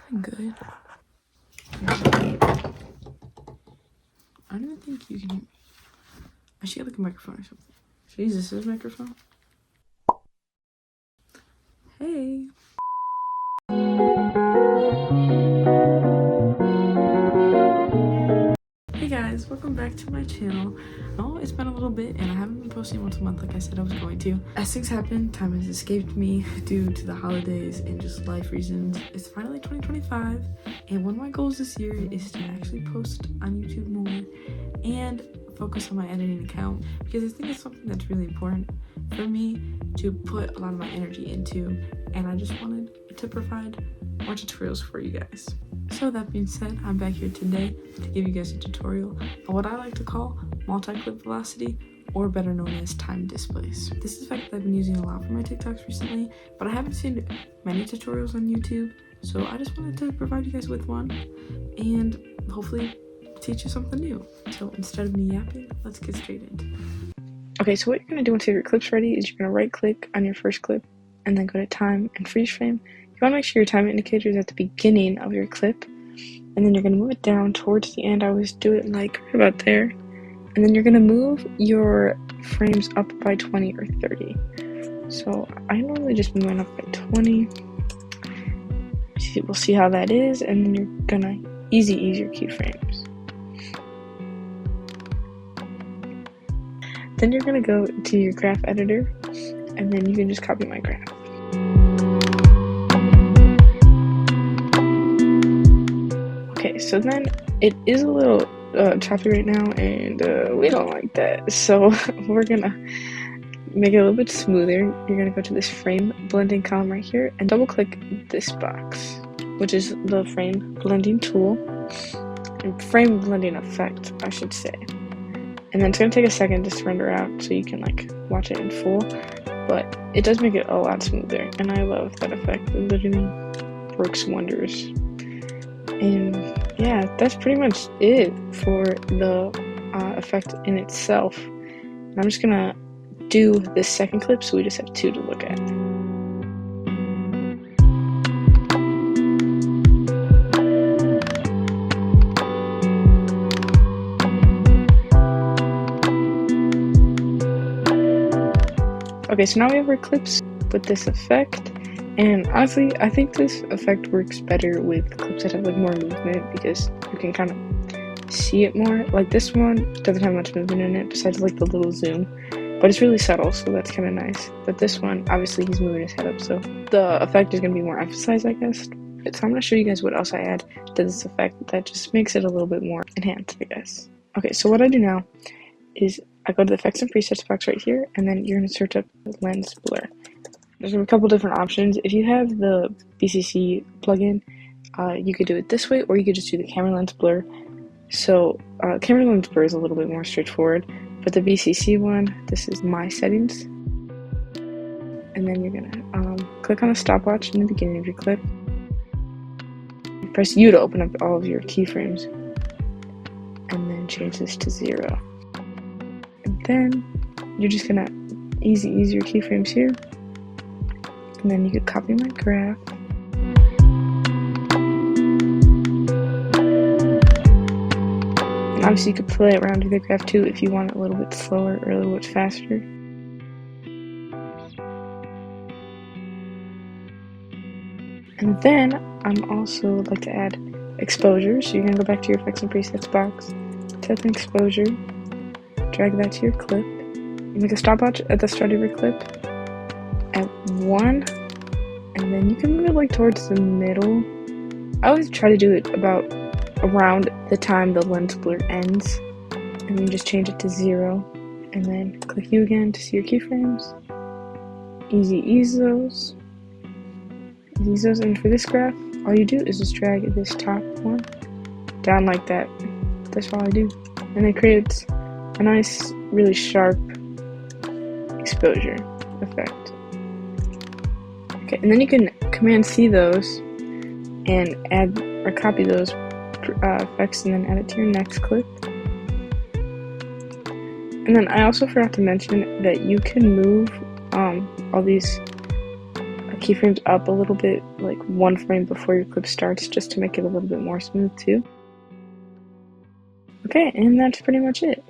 sounding good. I don't even think you can hear me. I should get like a microphone or something. Should I use this as a microphone? Hey. Hey guys, welcome back to my channel. Oh, it's been a little bit and I haven't been posting once a month like I said I was going to. As things happen, time has escaped me due to the holidays and just life reasons. It's finally 2025 and one of my goals this year is to actually post on YouTube more and focus on my editing account because I think it's something that's really important for me to put a lot of my energy into, and I just wanted to provide more tutorials for you guys. So that being said, I'm back here today to give you guys a tutorial on what I like to call multi-clip velocity, or better known as time displace. This is a fact that I've been using a lot for my TikToks recently, but I haven't seen many tutorials on YouTube, so I just wanted to provide you guys with one and hopefully teach you something new. So instead of me yapping, let's get straight into it. Okay, so what you're going to do once you have your clips ready is you're going to right click on your first clip and then go to time and freeze frame. You want to make sure your time indicator is at the beginning of your clip, and then you're going to move it down towards the end. I always do it like right about there, and then you're going to move your frames up by 20 or 30. So I normally just move mine up by 20. We'll see how that is, and then you're going to ease your keyframes. Then you're going to go to your graph editor, and then you can just copy my graph. Okay, so then it is a little choppy right now, and we don't like that. So we're going to make it a little bit smoother. You're going to go to this frame blending column right here and double click this box, which is the frame blending tool, and frame blending effect, I should say. And then it's going to take a second just to render out so you can like watch it in full, but it does make it a lot smoother, and I love that effect. It literally works wonders. And yeah, that's pretty much it for the effect in itself. And I'm just going to do this second clip so we just have two to look at. Okay, so now we have our clips with this effect, and honestly, I think this effect works better with clips that have like more movement because you can kind of see it more. Like this one doesn't have much movement in it besides like the little zoom, but it's really subtle, so that's kind of nice. But this one, obviously he's moving his head up, so the effect is going to be more emphasized, I guess. So I'm going to show you guys what else I add to this effect that just makes it a little bit more enhanced, I guess. Okay, so what I do now is I go to the effects and presets box right here, and then you're going to search up lens blur. There's a couple different options. If you have the BCC plugin, you could do it this way, or you could just do the camera lens blur. So camera lens blur is a little bit more straightforward, but the BCC one, this is my settings. And then you're going to click on the stopwatch in the beginning of your clip. Press U to open up all of your keyframes, and then change this to 0. Then you're just gonna ease your keyframes here, and then you could copy my graph, and obviously you could play around with the graph too if you want it a little bit slower or a little bit faster. And then I'm also like to add exposure, so you're gonna go back to your effects and presets box, set an exposure, drag that to your clip, you make a stopwatch at the start of your clip at 1, and then you can move it like towards the middle. I always try to do it about around the time the lens blur ends, and then just change it to 0, and then click U again to see your keyframes. Ease those, and for this graph, all you do is just drag this top one down like that. That's all I do, and it creates a nice, really sharp exposure effect. Okay, and then you can Command C those and add or copy those effects and then add it to your next clip. And then I also forgot to mention that you can move all these keyframes up a little bit, like 1 frame before your clip starts, just to make it a little bit more smooth too. Okay, and that's pretty much it.